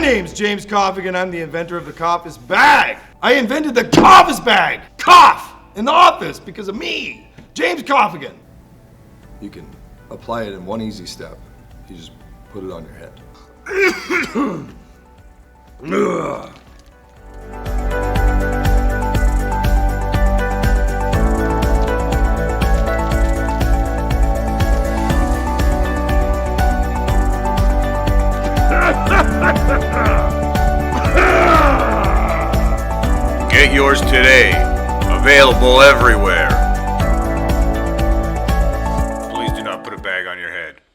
name's James Coughigan. I'm the inventor of the Coffis bag. I invented the Coffis bag. Cough in the office because of me, James Coughigan. You can apply it in one easy step. You just put it on your head. Get yours today. Available everywhere.